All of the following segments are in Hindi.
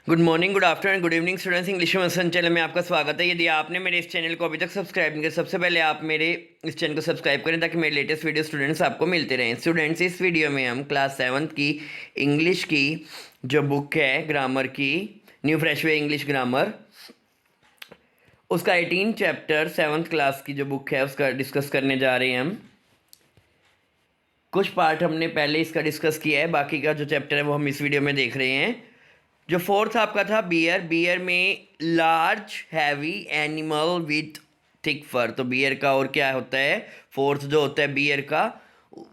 Good morning, good afternoon, good evening students. English में चैनल में आपका स्वागत है। यदि आपने मेरे इस चैनल को अभी तक सब्सक्राइब नहीं किया, सबसे पहले आप मेरे इस चैनल को सब्सक्राइब करें ताकि मेरे लेटेस्ट वीडियो स्टूडेंट्स आपको मिलते रहें। स्टूडेंट्स, इस वीडियो में हम क्लास 7th की इंग्लिश की जो बुक है ग्रामर की, न्यू फ्रेश वे इंग्लिश ग्रामर, उसका 18 चैप्टर 7th क्लास की जो बुक है उसका डिस्कस करने जा रहे हैं हम। कुछ पार्ट हमने पहले इसका डिस्कस किया है, बाकी का जो चैप्टर है वो हम इस वीडियो में देख रहे हैं। जो फोर्थ आपका था बियर, बियर में large heavy animal with thick fur. तो बियर का और क्या होता है, फोर्थ जो होता है बियर का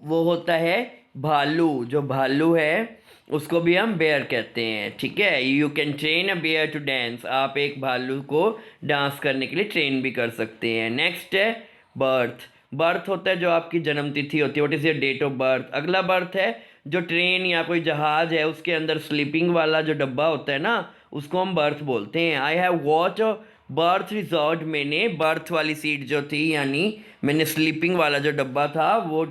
वो होता है भालू। जो भालू है उसको भी हम बेयर कहते हैं, ठीक है। You can train a bear to dance. आप एक भालू को डांस करने के लिए ट्रेन भी कर सकते हैं। नेक्स्ट है बर्थ। बर्थ होता है जो आपकी जन्म तिथि होती है, what is your date of birth. अगला बर्थ है जो ट्रेन या कोई जहाज है उसके अंदर स्लीपिंग वाला जो डब्बा होता है ना, उसको हम बर्थ बोलते हैं। I have watch birth resort. मैंने बर्थ वाली सीट जो थी, यानी मैंने स्लीपिंग वाला जो डब्बा था वो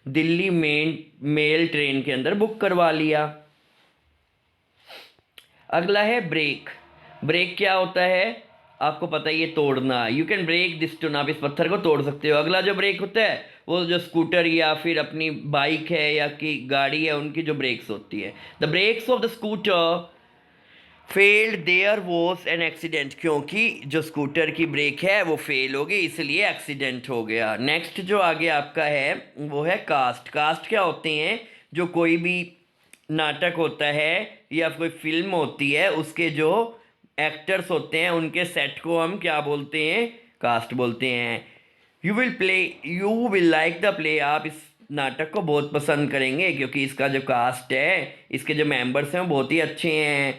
दिल्ली मेल ट्रेन के अंदर बुक करवा लिया। अगला है ब्रेक। ब्रेक क्या होता है आपको पता ही है, तोड़ना। You can break this stone. आप इस पत्थर को तोड़ सकते हो। अगला जो ब्रेक होता है वो जो स्कूटर या फिर अपनी बाइक है या की गाड़ी है उनकी जो ब्रेक्स होती है। The brakes of the scooter failed, there was an accident. क्योंकि जो स्कूटर की ब्रेक है वो फेल हो गई, इसलिए एक्सीडेंट हो गया। नेक्स्ट जो आगे आपका है वो है कास्ट। कास्ट क्या होते हैं, जो कोई भी नाटक होता है या कोई फिल्म होती है उसके जो एक्टर्स होते हैं उनके सेट को हम क्या बोलते हैं, कास्ट बोलते हैं। You will like the play. आप इस नाटक को बहुत पसंद करेंगे क्योंकि इसका जो कास्ट है, इसके जो मेंबर्स हैं वो बहुत ही अच्छे हैं।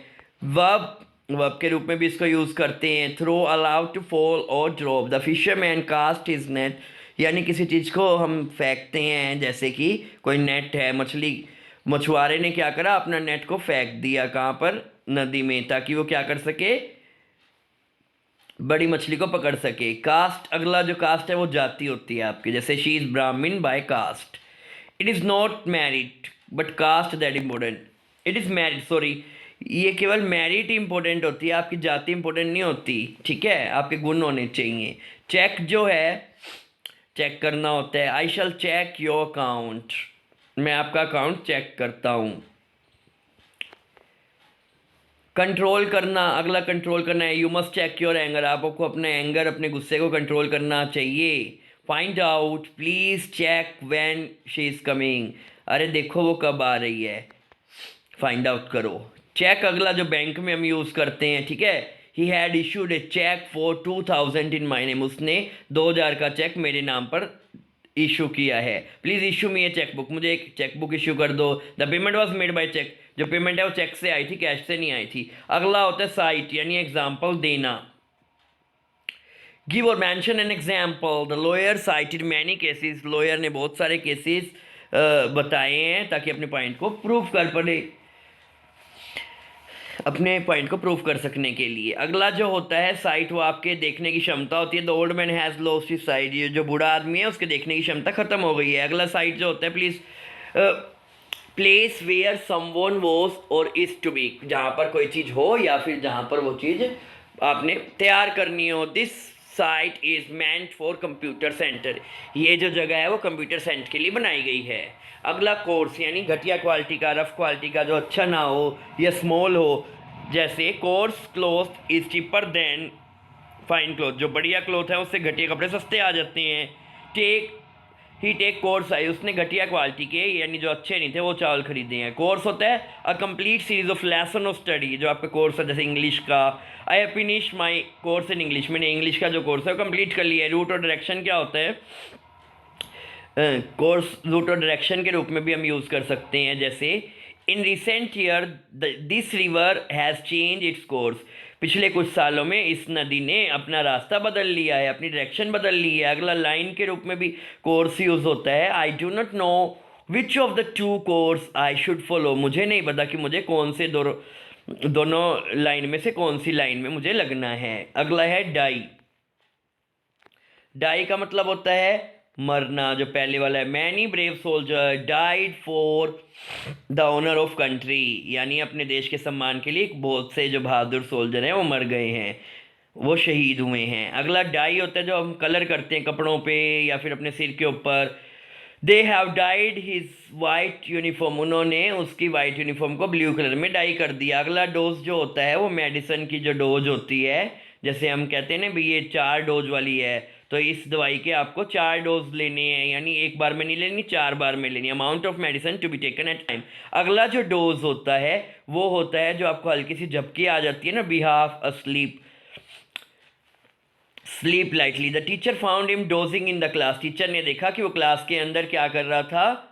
वर्ब, वर्ब के रूप में भी इसको यूज़ करते हैं। थ्रो, अलाउ टू फॉल और drop. The fisherman cast his net. यानी किसी चीज़ को हम फेंकते हैं, जैसे कि कोई नेट है, मछुआरे ने क्या करा, अपना नेट को फेंक दिया कहाँ पर, नदी में, ताकि वो क्या कर सके, बड़ी मछली को पकड़ सके। कास्ट, अगला जो कास्ट है वो जाति होती है आपकी, जैसे she is Brahmin by caste. It is not married but caste that important. It is married, sorry, ये केवल मैरिड इंपॉर्टेंट होती है, आपकी जाति इंपॉर्टेंट नहीं होती, ठीक है। आपके गुण होने चाहिए। चेक जो है, चेक करना होता है। आई शैल चेक योर अकाउंट। मैं आपका अकाउंट चेक करता हूँ। कंट्रोल करना, अगला कंट्रोल करना है। You must check your anger. आपको अपने एंगर, अपने गुस्से को कंट्रोल करना चाहिए। Find out, please check when she is coming. अरे देखो वो कब आ रही है, फाइंड आउट करो। चेक, अगला जो बैंक में हम यूज़ करते हैं, ठीक है। He had issued a cheque for 2000 in my name. उसने 2000 का चेक मेरे नाम पर इशू किया है। Please issue me a cheque book. मुझे एक चेक बुक इशू कर दो। The payment was made by cheque. जो पेमेंट है वो चेक से आई थी, कैश से नहीं आई थी। अगला होता है साइट, यानी एग्जाम्पल देना। Give or mention an example. The lawyer cited many cases. Lawyer ने बहुत सारे केसेस बताए हैं ताकि अपने पॉइंट को प्रूव कर पड़े, अपने पॉइंट को प्रूव कर सकने के लिए। अगला जो होता है साइट, वो आपके देखने की क्षमता होती है। The old man has lost his site. ये जो बूढ़ा आदमी है उसके देखने की क्षमता खत्म हो गई है। अगला साइट जो होता है, please place where someone was or is to be. जहाँ पर कोई चीज़ हो या फिर जहाँ पर वो चीज़ आपने तैयार करनी हो। This site is meant for computer centre. ये जो जगह है वो कंप्यूटर सेंटर के लिए बनाई गई है। अगला कोर्स, यानी घटिया क्वालिटी का, रफ क्वालिटी का, जो अच्छा ना हो या स्मॉल हो। जैसे course cloth is cheaper than fine cloth. जो बढ़िया क्लोथ है उससे घटिया कपड़े सस्ते आ जाते हैं। Take, he take coarse I. उसने घटिया क्वालिटी के, यानी जो अच्छे नहीं थे, वो चावल खरीदे हैं। कोर्स होता है a complete series of lesson of study. जो आपका कोर्स है, जैसे इंग्लिश का, I have finish my course in English. मैंने इंग्लिश का जो कोर्स है वो कंप्लीट कर लिया है। रूट और डायरेक्शन क्या होता है, कोर्स रूट और डायरेक्शन के रूप में भी हम यूज़ कर सकते हैं। जैसे in recent year this river has change its course. पिछले कुछ सालों में इस नदी ने अपना रास्ता बदल लिया है, अपनी डायरेक्शन बदल ली है। अगला लाइन के रूप में भी कोर्स यूज़ होता है। I do not know which of the two course I should follow. मुझे नहीं पता कि मुझे कौन से दोनों लाइन में से कौन सी लाइन में मुझे लगना है। अगला है डाई। डाई का मतलब होता है मरना जो पहले वाला है, many brave soldier died for the honour of country, यानी अपने देश के सम्मान के लिए बहुत से जो बहादुर सोल्जर हैं वो मर गए हैं, वो शहीद हुए हैं। अगला डाई होता है जो हम कलर करते हैं कपड़ों पे या फिर अपने सिर के ऊपर। They have died his white uniform, उन्होंने उसकी वाइट यूनिफॉर्म को ब्लू कलर में डाई कर दिया। अगला डोज जो होता है वो मेडिसिन की जो डोज होती है, जैसे हम कहते हैं ना भी ये 4 डोज वाली है, तो इस दवाई के आपको 4 डोज लेने हैं, यानी एक बार में नहीं लेनी, 4 बार में लेनी। Amount of medicine to be taken at time. अगला जो डोज होता है वो होता है जो आपको हल्की सी झपकी आ जाती है ना, behalf asleep, sleep lightly. The teacher found him dosing in the class, teacher ने देखा कि वो क्लास के अंदर क्या कर रहा था,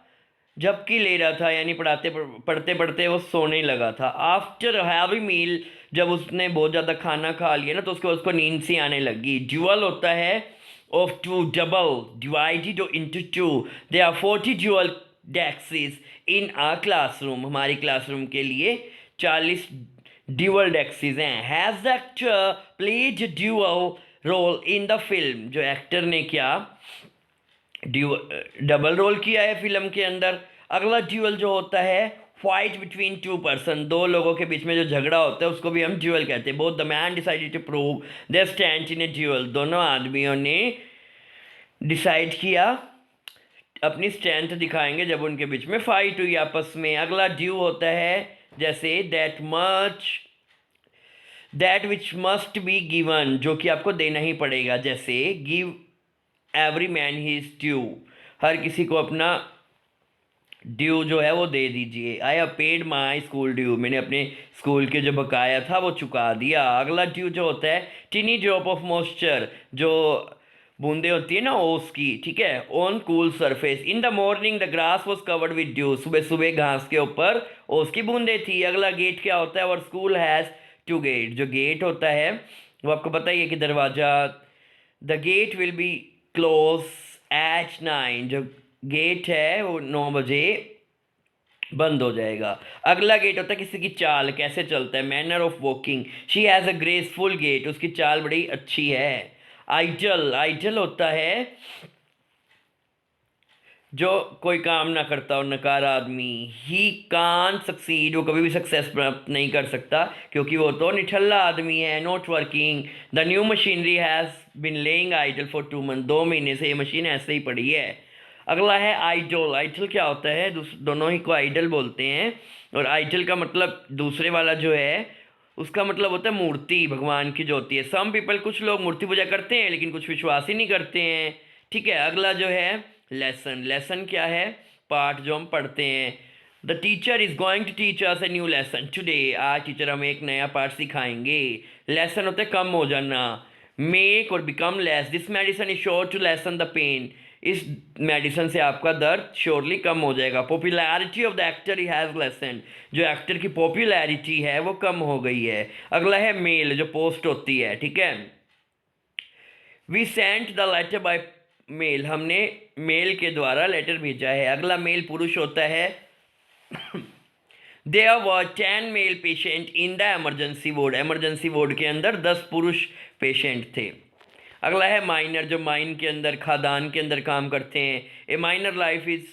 झपकी ले रहा था, यानी पढ़ते पढ़ते वो सोने लगा था। आफ्टर हैवी मील, जब उसने बहुत ज़्यादा खाना खा लिया ना तो उसको नींद सी आने लगी। ड्यूअल होता है of two, double, divided into two. They are 40 dual desks in a classroom, हमारी क्लासरूम के लिए 40 ड्यूअल डेस्क्स हैं। Has the actor played dual role in the film, जो एक्टर ने क्या डबल रोल किया है फिल्म के अंदर। अगला ड्यूअल जो होता है फाइट बिटवीन 2 पर्सन, 2 लोगों के बीच में जो झगड़ा होता है उसको भी हम ड्यूअल कहते हैं। Both the man decided to prove their stand in a duel, दोनों आदमियों ने डिसाइड किया अपनी स्ट्रेंथ दिखाएंगे जब उनके बीच में फाइट हुई आपस में। अगला ड्यू होता है जैसे that which must be given, जो कि आपको देना ही पड़ेगा, जैसे give every man his due, हर किसी को अपना ड्यू जो है वो दे दीजिए। I have paid my school due, मैंने अपने स्कूल के जो बकाया था वो चुका दिया। अगला ड्यू जो होता है टिनी ड्रॉप ऑफ मॉइस्चर, जो बूंदे होती है ना ओस की, ठीक है, on cool surface. In the morning the grass was covered with due, सुबह सुबह घास के ऊपर ओस की बूंदे थी। अगला गेट क्या होता है, और स्कूल हैज़ 2 गेट, जो गेट होता है वो आपको पता ही है कि दरवाज़ा, the gate will be close at 9, जो गेट है वो 9 बजे बंद हो जाएगा। अगला गेट होता है किसी की चाल, कैसे चलता है, manner of walking. She has a graceful gait, उसकी चाल बड़ी अच्छी है। आइडल होता है जो कोई काम ना करता हो, नकार आदमी। ही कान सक्सीड, वो कभी भी सक्सेस प्राप्त नहीं कर सकता क्योंकि वो तो निठल्ला आदमी है। Not working, the new machinery has been laying idle for 2 month, 2 महीने से ये मशीन ऐसे ही पड़ी है। अगला है आइडल। आइडल क्या होता है, दोनों ही को आइडल बोलते हैं, और आइडल का मतलब दूसरे वाला जो है उसका मतलब होता है मूर्ति, भगवान की जो होती है। सम पीपल, कुछ लोग मूर्ति पूजा करते हैं लेकिन कुछ विश्वास ही नहीं करते हैं, ठीक है। अगला जो है लेसन, लेसन क्या है, पाठ जो हम पढ़ते हैं। The teacher is going to teach us a new lesson today, आज टीचर हमें एक नया पाठ सिखाएंगे। लेसन होता है कम हो जाना, make or become less. This medicine is sure to lessen the pain, इस मेडिसिन से आपका दर्द श्योरली कम हो जाएगा। Popularity of the actor he has lessen, जो एक्टर की पॉपुलैरिटी है वो कम हो गई है। अगला है मेल, जो पोस्ट होती है, ठीक है। We sent the letter by mail, हमने मेल के द्वारा लेटर भेजा है। अगला मेल पुरुष होता है there were 10 male patient in the emergency ward, emergency ward के अंदर 10 पुरुष पेशेंट थे। अगला है माइनर, जो माइन के अंदर, खादान के अंदर काम करते हैं। ए minor life is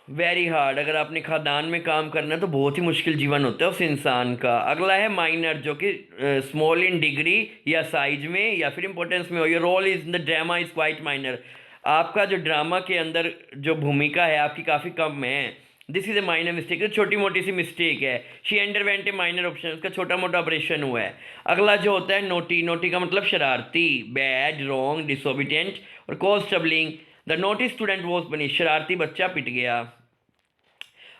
very hard, अगर आपने खादान में काम करना है तो बहुत ही मुश्किल जीवन होता है उस इंसान का। अगला है माइनर, जो कि स्मॉल इन डिग्री या साइज में या फिर इंपॉर्टेंस में हो। Your role is in the drama is quite minor, आपका जो ड्रामा के अंदर जो भूमिका है आपकी काफ़ी कम है। This is a minor mistake, तो छोटी मोटी सी मिस्टेक है। She underwent A minor operation, उसका छोटा मोटा ऑपरेशन हुआ है। अगला जो होता है नोटी, नोटी का मतलब शरारती, बैड, रॉन्ग, डिसोबीडियंट और cause troubling. The naughty student was punish, शरारती बच्चा पिट गया।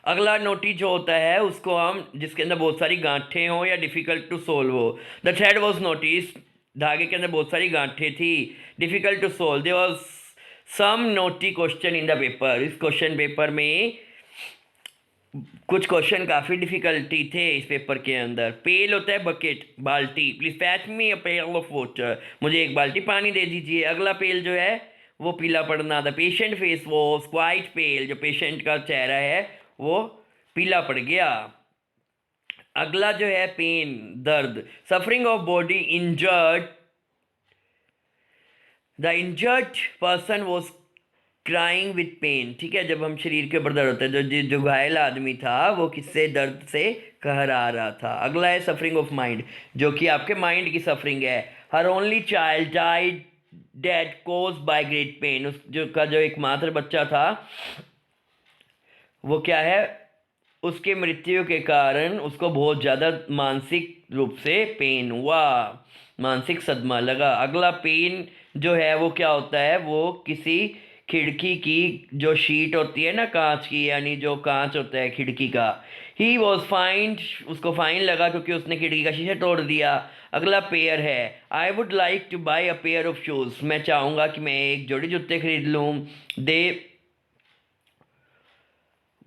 अगला नोटी जो होता है उसको हम, जिसके अंदर बहुत सारी गांठें हो या डिफ़िकल्ट टू सोल्व हो। द थ्रेड वॉज नोटिस, धागे के अंदर बहुत सारी गांठें थी, difficult to solve. There was some knotty question in the paper, इस क्वेश्चन पेपर में कुछ क्वेश्चन काफ़ी डिफ़िकल्टी थे इस पेपर के अंदर। पेल होता है बकेट, बाल्टी। Please fetch me a pail of water, मुझे एक बाल्टी पानी दे दीजिए। अगला पेल जो है वो पीला पड़ना। The patient face was quite pale, जो पेशेंट का चेहरा है वो पीला पड़ गया। अगला जो है पेन, दर्द। Suffering of body injured the injured person was crying with pain, ठीक है, जब हम शरीर के ऊपर दर्द होता है, जो घायल आदमी था वो किससे, दर्द से कहरा रहा था। अगला है सफरिंग ऑफ माइंड, जो कि आपके माइंड की सफरिंग है। Her only child died dead cause by great pain, उस जो एकमात्र बच्चा था वो क्या है, उसके मृत्यु के कारण उसको बहुत ज़्यादा मानसिक रूप से पेन हुआ, मानसिक सदमा लगा। अगला पेन जो है वो क्या होता है, वो किसी खिड़की की जो शीट होती है ना कांच की, यानी जो कांच होता है खिड़की का, ही वॉज फाइंड, उसको फाइन लगा क्योंकि उसने खिड़की का शीशा तोड़ दिया। अगला पेयर है, आई would like two by a pair of shoes, मैं चाहूँगा कि मैं एक जोड़ी जूते खरीद लूँ। दे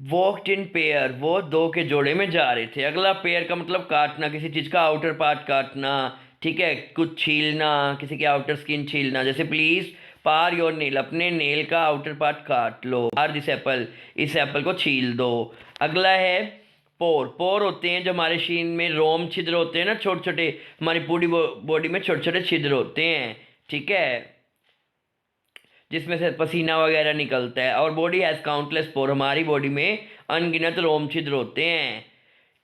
वॉकड इन पेयर, वो दो के जोड़े में जा रहे थे। अगला पेयर का मतलब काटना, किसी चीज़ का आउटर पार्ट काटना, ठीक है, कुछ छीलना, किसी की आउटर स्किन छीलना, जैसे प्लीज पार योर नेल, अपने नेल का आउटर पार्ट काट लो, पार दिस एप्पल, इस एप्पल को छील दो। अगला है पोर, पोर होते हैं जो हमारे शीन में रोम छिद्र होते हैं ना, छोटे छोटे, हमारी पूरी बॉडी में छोटे छोटे छिद्र होते हैं, ठीक है, जिसमें से पसीना वगैरह निकलता है। और बॉडी हैज़ काउंटलेस पोर, हमारी बॉडी में अनगिनत रोम छिद्र होते हैं।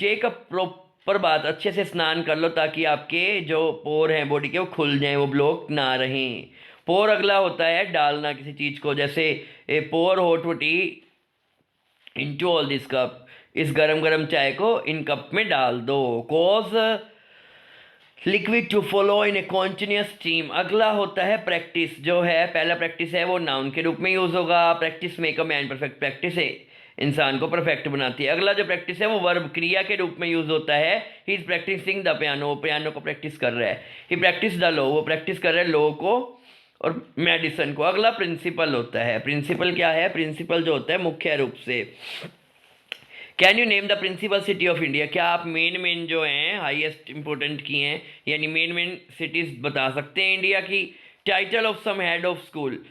टेक अ प्रॉपर बात, अच्छे से स्नान कर लो ताकि आपके जो पोर हैं बॉडी के वो खुल जाएं, वो ब्लॉक ना रहें। पोर अगला होता है डालना किसी चीज़ को, जैसे a pour hot tea into all this cup, इस गरम गरम चाय को इन कप में डाल दो। Cause liquid to flow in a continuous stream, अगला होता है प्रैक्टिस, जो है पहला प्रैक्टिस है वो नाउन के रूप में यूज होगा, practice make a man perfect, practice है इंसान को परफेक्ट बनाती है। अगला जो प्रैक्टिस है वो वर्ब क्रिया के रूप में यूज होता है, he is practising the piano, वो पियानो को प्रैक्टिस कर रहा है। ही प्रैक्टिस द लो, वो प्रैक्टिस कर रहा है लो को और मेडिसन को। अगला प्रिंसिपल होता है, प्रिंसिपल क्या है, प्रिंसिपल जो होता है मुख्य रूप से। Can you name the principal city of India, क्या आप मेन जो हैं हाईएस्ट इंपॉर्टेंट की हैं, यानी मेन सिटीज़ बता सकते हैं इंडिया की। Title of some head of school,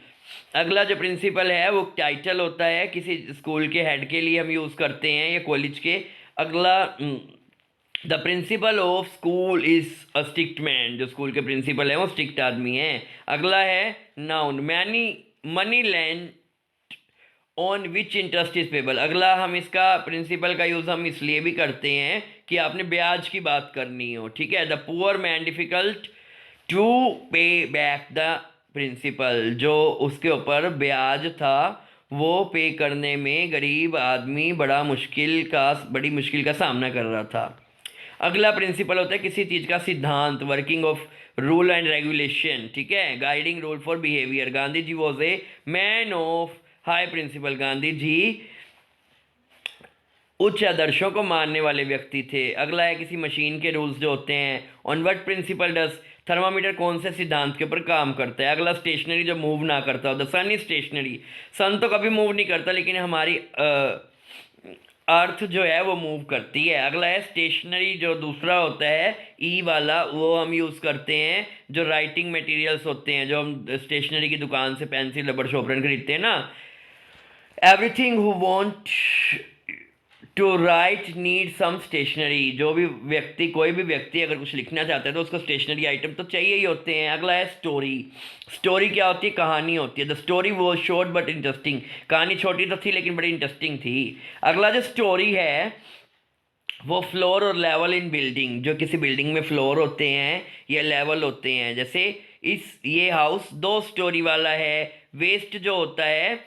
अगला जो प्रिंसिपल है वो टाइटल होता है किसी स्कूल के हेड के लिए हम यूज़ करते हैं या कॉलेज के। अगला the principle of school is a strict man, जो स्कूल के प्रिंसिपल हैं वो स्ट्रिक्ट आदमी हैं। अगला है noun, many money land on which interest is payable, अगला हम इसका प्रिंसिपल का यूज़ हम इसलिए भी करते हैं कि आपने ब्याज की बात करनी हो, ठीक है। The poor man difficult to pay back the principal, जो उसके ऊपर ब्याज था वो पे करने में गरीब आदमी बड़ी मुश्किल का सामना कर रहा था। अगला प्रिंसिपल होता है किसी चीज़ का सिद्धांत, working of rule and regulation, ठीक है, guiding rule for behaviour. Gandhi ji was a man of high principle, Gandhi ji उच्च आदर्शों को मानने वाले व्यक्ति थे। अगला है किसी मशीन के रूल्स जो होते हैं, on what principle does, thermometer कौन से सिद्धांत के ऊपर काम करता है। अगला स्टेशनरी, जो मूव ना करता हो, द सन इज स्टेशनरी, सन तो कभी मूव नहीं करता लेकिन हमारी अर्थ जो है वो मूव करती है। अगला है स्टेशनरी, जो दूसरा होता है ई वाला, वो हम यूज़ करते हैं जो राइटिंग मटेरियल्स होते हैं, जो हम स्टेशनरी की दुकान से पेंसिल रबड़ शॉपनर खरीदते हैं ना। Everything who want to write need some stationery, जो भी व्यक्ति, कोई भी व्यक्ति अगर कुछ लिखना चाहता है तो उसको स्टेशनरी आइटम तो चाहिए ही होते हैं। अगला है स्टोरी, स्टोरी क्या होती है, कहानी होती है। द स्टोरी वो शॉर्ट बट इंटरेस्टिंग, कहानी छोटी तो थी लेकिन बड़ी इंटरेस्टिंग थी। अगला जो स्टोरी है वो फ्लोर और लेवल इन बिल्डिंग, जो किसी बिल्डिंग में फ्लोर होते हैं या लेवल होते हैं, जैसे ये हाउस 2 स्टोरी वाला है। वेस्ट जो होता है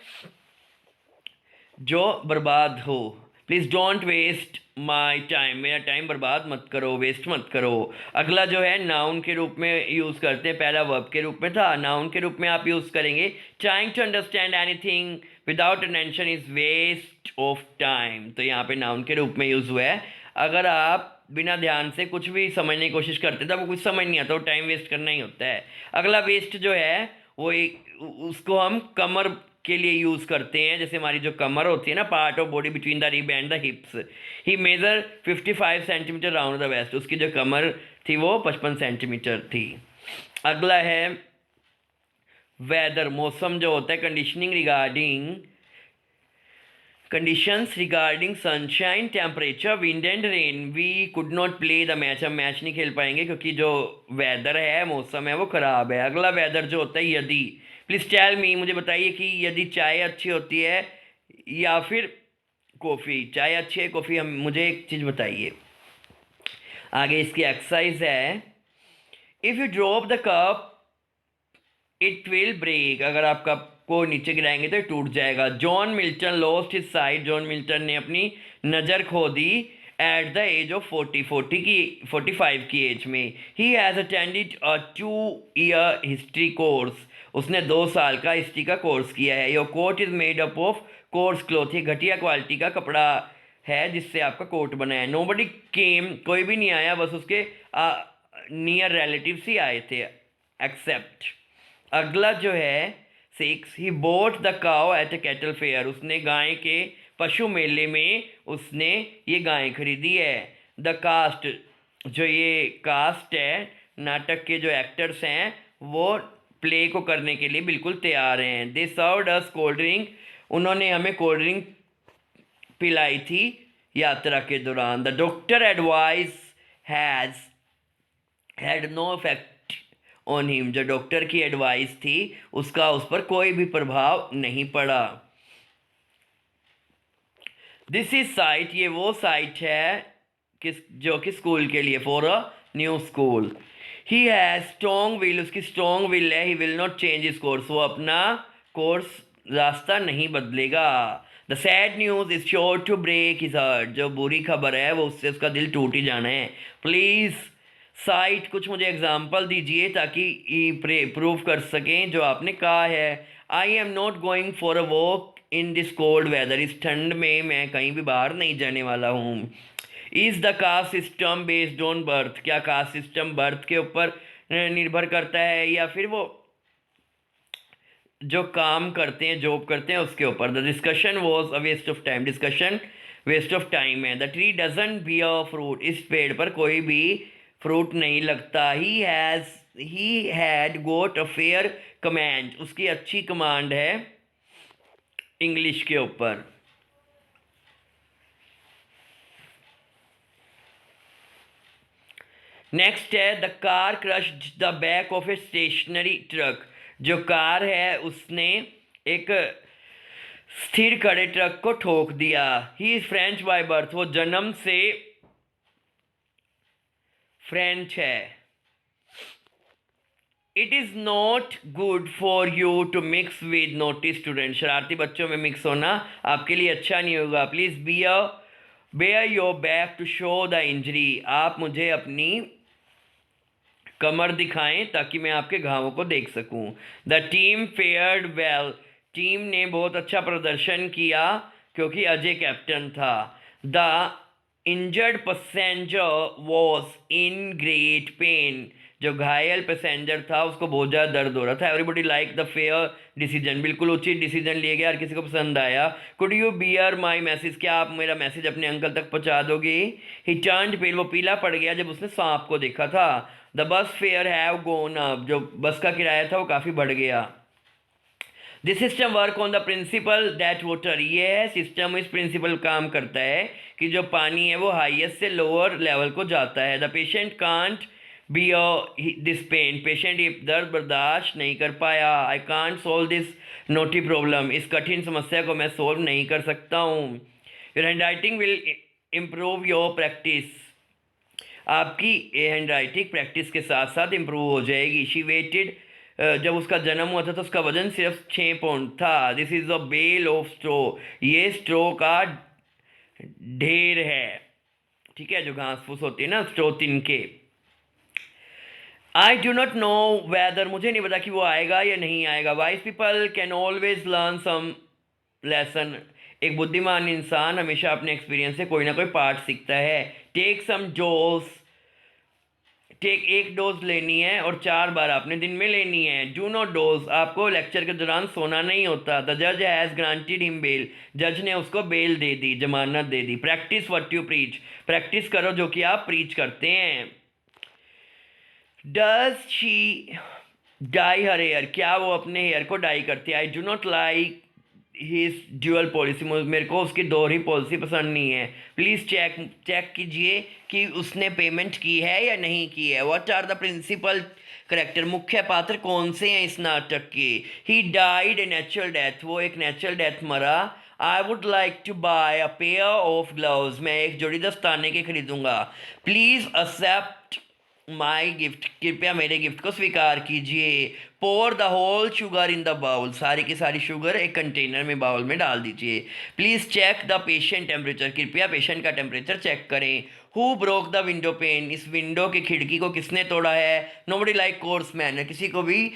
जो बर्बाद हो, please don't waste my time, मेरा टाइम बर्बाद मत करो, वेस्ट मत करो। अगला जो है नाउन के रूप में यूज़ करते हैं, पहला वर्ब के रूप में था, नाउन के रूप में आप यूज़ करेंगे trying to understand anything without attention is waste of time, तो यहाँ पे नाउन के रूप में यूज़ हुआ है। अगर आप बिना ध्यान से कुछ भी समझने की कोशिश करते तो आपको कुछ समझ नहीं आता, वो टाइम वेस्ट करना ही होता है। अगला वेस्ट जो है वो एक, उसको हम कमर के लिए यूज़ करते हैं, जैसे हमारी जो कमर होती है ना, part of body between the rib and the hips. He measure 55 centimetre round the waist, उसकी जो कमर थी वो 55 सेंटीमीटर थी। अगला है वेदर, मौसम जो होता है, conditioning regarding conditions regarding sunshine, temperature, wind and rain. We could not play the match, हम मैच नहीं खेल पाएंगे क्योंकि जो वेदर है, मौसम है, वो ख़राब है। अगला वेदर जो होता है यदि, प्लीज़ टेल मी, मुझे बताइए कि यदि चाय अच्छी होती है या फिर कॉफ़ी। चाय अच्छी है, कॉफ़ी, हम मुझे एक चीज़ बताइए। आगे इसकी एक्सरसाइज है, if you drop the cup it will break. अगर आप कप को नीचे गिराएंगे तो टूट जाएगा। John Milton lost his sight, John Milton ने अपनी नज़र खो दी एट द एज ऑफ 45 की एज में। He has attended a 2 year history course, उसने 2 साल का हिस्ट्री का कोर्स किया है। Your coat is made up of coarse cloth, ये घटिया क्वालिटी का कपड़ा है जिससे आपका कोट बना है। नोबडी केम, कोई भी नहीं आया, बस उसके नियर रिलेटिव्स ही आए थे, एक्सेप्ट। अगला जो है 6, he bought the cow at a cattle fair, उसने गाय के पशु मेले में उसने ये गाय खरीदी है। द कास्ट, जो ये कास्ट है, नाटक के जो एक्टर्स हैं वो प्ले को करने के लिए बिल्कुल तैयार हैं। They served us cold drink, उन्होंने हमें कोल्ड ड्रिंक पिलाई थी यात्रा के दौरान। The doctor advice has had no effect on him, जो डॉक्टर की एडवाइस थी उसका उस पर कोई भी प्रभाव नहीं पड़ा। दिस इज साइट, ये वो साइट है जो कि स्कूल के लिए, for a new school. He has strong will, उसकी स्ट्रॉन्ग विल है। He will not change his course, वो अपना कोर्स रास्ता नहीं बदलेगा। The sad news is sure to break his heart, जो बुरी खबर है वो उससे उसका दिल टूट ही जाना है। प्लीज़ साइट, कुछ मुझे एग्जाम्पल दीजिए ताकि प्रूव कर सकें जो आपने कहा है। I am not going for a walk in this cold weather, इस ठंड में मैं कहीं भी बाहर नहीं जाने वाला हूँ। Is the caste system based on birth, क्या कास्ट सिस्टम बर्थ के ऊपर निर्भर करता है या फिर वो जो काम करते हैं, जॉब करते हैं, उसके ऊपर। The discussion was a waste of time, discussion waste of time है। The tree doesn't bear fruit, इस पेड़ पर कोई भी फ्रूट नहीं लगता। He had got a fair command, उसकी अच्छी कमांड है इंग्लिश के ऊपर। नेक्स्ट है, the car crushed the back of a stationary truck, जो कार है उसने एक स्थिर खड़े ट्रक को ठोक दिया। He is French by birth, वो जन्म से फ्रेंच है। It is not good for you to mix with naughty student, शरारती बच्चों में मिक्स होना आपके लिए अच्छा नहीं होगा। Please bear your back to show the injury, आप मुझे अपनी कमर दिखाएं ताकि मैं आपके घावों को देख सकूं। द टीम फेयर्ड वेल, टीम ने बहुत अच्छा प्रदर्शन किया क्योंकि अजय कैप्टन था। The injured passenger was in great pen, जो घायल पैसेंजर था उसको बहुत ज़्यादा दर्द हो रहा था। Everybody like the fair decision, बिल्कुल उचित डिसीजन लिया गया, हर किसी को पसंद आया। Could you bear my message, क्या आप मेरा मैसेज अपने अंकल तक पहुंचा दोगे। ही टर्न्ड पेल, वो पीला पड़ गया जब उसने सांप को देखा था। The bus fair have gone up, जो बस का किराया था वो काफ़ी बढ़ गया। This system work on the principal that water, ये है सिस्टम इस प्रिंसिपल काम करता है कि जो पानी है वो हाईएस्ट से लोअर लेवल को जाता है। The patient can't bear this pain, patient ये दर्द बर्दाश्त नहीं कर पाया। I can't solve this naughty problem, इस कठिन समस्या को मैं सोल्व नहीं कर सकता हूँ। Your hand writing will improve your practice, आपकी हैंड राइटिंग प्रैक्टिस के साथ साथ इम्प्रूव हो जाएगी। शी वेटेड, जब उसका जन्म हुआ था तो उसका वजन सिर्फ 6 पाउंड था। This is a bale of straw, ये स्ट्रो का ढेर है, ठीक है, जो घास फूस होती है ना, स्ट्रो तिनके। I do not know whether, मुझे नहीं पता कि वो आएगा या नहीं आएगा। Wise people can always learn some lesson, एक बुद्धिमान इंसान हमेशा अपने एक्सपीरियंस से कोई ना कोई पार्ट सीखता है। टेक सम डोज, टेक एक डोज लेनी है और 4 बार आपने दिन में लेनी है। डू नॉट डोज, आपको लेक्चर के दौरान सोना नहीं होता। द जज हैज़ ग्रांटेड हिम बेल, जज ने उसको बेल दे दी, जमानत दे दी। Practise what you preach, practise करो जो कि आप प्रीच करते हैं। Does she dye her hair, क्या वो अपने हेयर को डाई करती है। I do not like he dual policy, मेरे को उसकी दोहरी पॉलिसी पसंद नहीं है। प्लीज़ चेक कीजिए कि उसने पेमेंट की है या नहीं की है। What are the principal character, मुख्य पात्र कौन से हैं इस नाटक के। He died a natural death, वो एक नेचुरल डेथ मरा। I would like to buy a pair of gloves, मैं एक जोड़ी दस्ताने के खरीदूंगा। प्लीज़ एक्सेप्ट माई गिफ्ट, कृपया मेरे गिफ्ट को स्वीकार कीजिए। Pour the whole sugar in the bowl, सारी की सारी शुगर एक कंटेनर में बाउल में डाल दीजिए। Please check the patient temperature, कृपया पेशेंट का टेम्परेचर चेक करें। Who broke the window pane, इस विंडो की खिड़की को किसने तोड़ा है। नोबडी लाइक कोर्स मैनर, किसी को भी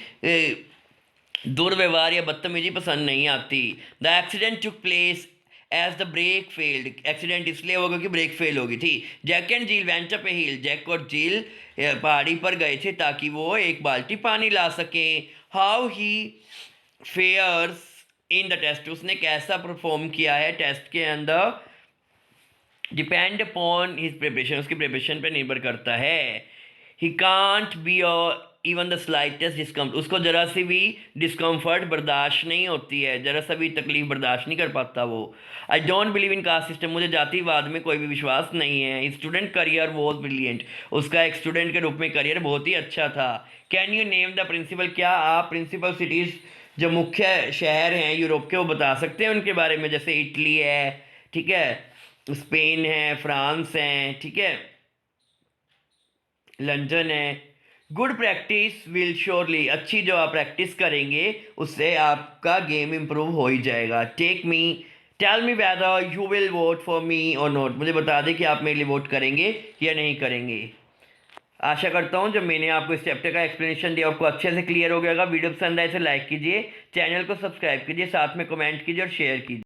दुर्व्यवहार या बदतमीजी पसंद नहीं आती। The accident took place as the brake failed, accident इसलिए होगा क्योंकि ब्रेक फेल होगी थी। Jack and Jill went up a hill, Jack और जील पहाड़ी पर गए थे ताकि वो एक बाल्टी पानी ला सकें। How he fares in the test, उसने कैसा परफॉर्म किया है टेस्ट के अंदर। डिपेंड अपॉन हिज प्रिपरेशन, उसकी प्रिपरेशन पे निर्भर करता है। He can't be even the slightest discomfort, उसको ज़रा सी भी डिस्कम्फर्ट बर्दाश्त नहीं होती है, ज़रा सा भी तकलीफ बर्दाश्त नहीं कर पाता वो। I don't believe in caste system, मुझे जातिवाद में कोई भी विश्वास नहीं है। स्टूडेंट करियर वॉज ब्रिलियंट, उसका एक स्टूडेंट के रूप में करियर बहुत ही अच्छा था। Can you name the principal, क्या आप प्रिंसिपल सिटीज़ जो मुख्य शहर हैं यूरोप के वो बता सकते हैं उनके बारे में, जैसे इटली है, ठीक है, स्पेन है, फ्रांस है, ठीक है, लंदन है। गुड प्रैक्टिस विल श्योरली, अच्छी जो आप प्रैक्टिस करेंगे उससे आपका गेम इम्प्रूव हो ही जाएगा। Tell me whether you will vote for me or not, मुझे बता दें कि आप मेरे लिए वोट करेंगे या नहीं करेंगे। आशा करता हूँ जब मैंने आपको इस चैप्टर का एक्सप्लेनेशन दिया आपको अच्छे से क्लियर हो गया होगा। वीडियो पसंद आए तो लाइक कीजिए, चैनल को सब्सक्राइब कीजिए, साथ में कमेंट कीजिए और शेयर कीजिए।